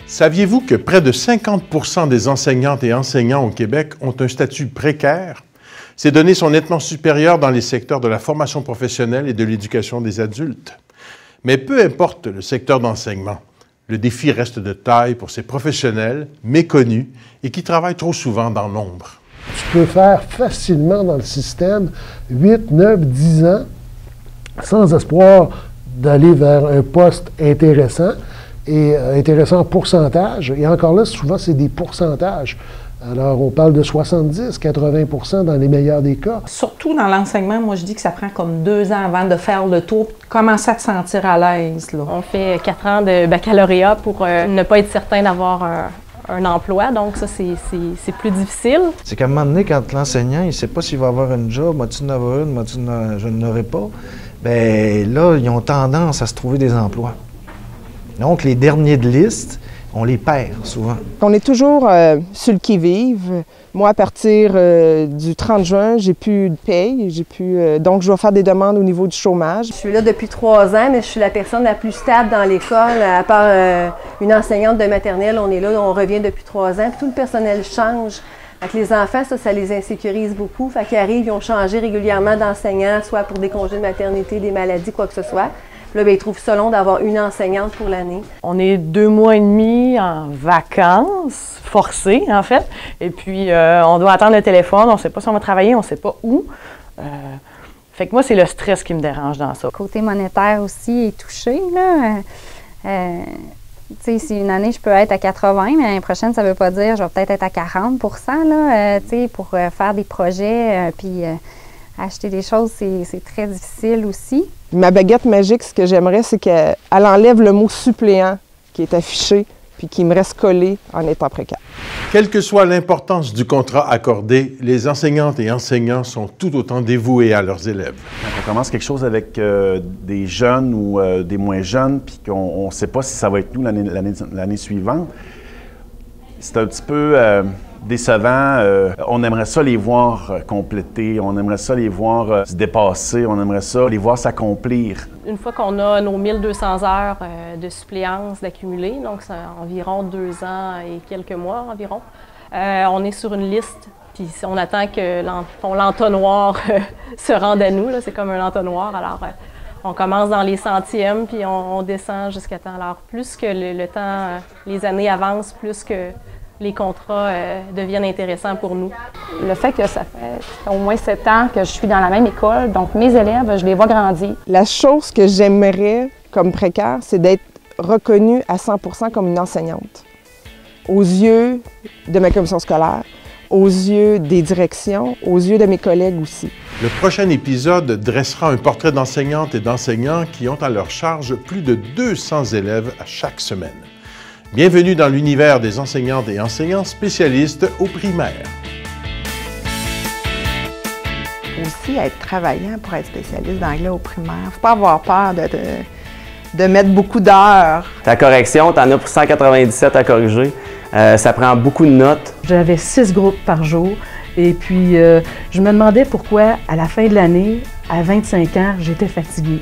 Saviez-vous que près de 50% des enseignantes et enseignants au Québec ont un statut précaire? Ces données sont nettement supérieures dans les secteurs de la formation professionnelle et de l'éducation des adultes. Mais peu importe le secteur d'enseignement, le défi reste de taille pour ces professionnels méconnus et qui travaillent trop souvent dans l'ombre. Tu peux faire facilement dans le système 8, 9, 10 ans sans espoir d'aller vers un poste intéressant et intéressant en pourcentage. Et encore là, souvent, c'est des pourcentages. Alors, on parle de 70, 80% dans les meilleurs des cas. Surtout dans l'enseignement, moi, je dis que ça prend comme 2 ans avant de faire le tour, commencer à te sentir à l'aise. On fait 4 ans de baccalauréat pour ne pas être certain d'avoir un emploi, donc ça, c'est plus difficile. C'est qu'à un moment donné, quand l'enseignant, il ne sait pas s'il va avoir une job, moi, tu en avoir une, moi, je ne l'aurai pas, bien là, ils ont tendance à se trouver des emplois. Donc, les derniers de liste, on les perd souvent. On est toujours sur le qui-vive. Moi, à partir du 30 juin, j'ai plus de paye, donc je dois faire des demandes au niveau du chômage. Je suis là depuis 3 ans, mais je suis la personne la plus stable dans l'école. À part une enseignante de maternelle, on est là, on revient depuis 3 ans. Puis tout le personnel change. Fait que les enfants, ça les insécurise beaucoup. Fait qu'ils arrivent, ils ont changé régulièrement d'enseignants, soit pour des congés de maternité, des maladies, quoi que ce soit. Là, bien, ils trouvent ça long d'avoir une enseignante pour l'année. On est 2 mois et demi en vacances, forcées en fait, et puis on doit attendre le téléphone, on ne sait pas si on va travailler, on ne sait pas où. Fait que moi, c'est le stress qui me dérange dans ça. Le côté monétaire aussi est touché, là. Si une année, je peux être à 80, mais l'année prochaine, ça ne veut pas dire je vais peut-être être à 40 là, pour faire des projets, puis acheter des choses, c'est très difficile aussi. Ma baguette magique, ce que j'aimerais, c'est qu'elle enlève le mot suppléant qui est affiché, puis qui me reste collé en étant précaire. Quelle que soit l'importance du contrat accordé, les enseignantes et enseignants sont tout autant dévoués à leurs élèves. Quand on commence quelque chose avec des jeunes ou des moins jeunes, puis qu'on ne sait pas si ça va être nous l'année suivante, c'est un petit peu décevant. On aimerait ça les voir compléter, on aimerait ça les voir se dépasser, on aimerait ça les voir s'accomplir. Une fois qu'on a nos 1200 heures de suppléance d'accumuler, donc c'est environ 2 ans et quelques mois environ, on est sur une liste, puis on attend que l'entonnoir se rende à nous, c'est comme un entonnoir, alors on commence dans les centièmes, puis on descend jusqu'à temps. Alors plus que le temps, les années avancent, plus que les contrats deviennent intéressants pour nous. Le fait que ça fait au moins 7 ans que je suis dans la même école, donc mes élèves, je les vois grandir. La chose que j'aimerais comme précaire, c'est d'être reconnue à 100% comme une enseignante. Aux yeux de ma commission scolaire, aux yeux des directions, aux yeux de mes collègues aussi. Le prochain épisode dressera un portrait d'enseignantes et d'enseignants qui ont à leur charge plus de 200 élèves à chaque semaine. Bienvenue dans l'univers des enseignantes et enseignants spécialistes au primaire. Aussi, être travaillant pour être spécialiste d'anglais au primaire. Il ne faut pas avoir peur de mettre beaucoup d'heures. Ta correction, tu en as pour 197 à corriger. Ça prend beaucoup de notes. J'avais 6 groupes par jour et puis je me demandais pourquoi, à la fin de l'année, à 25 ans, j'étais fatiguée.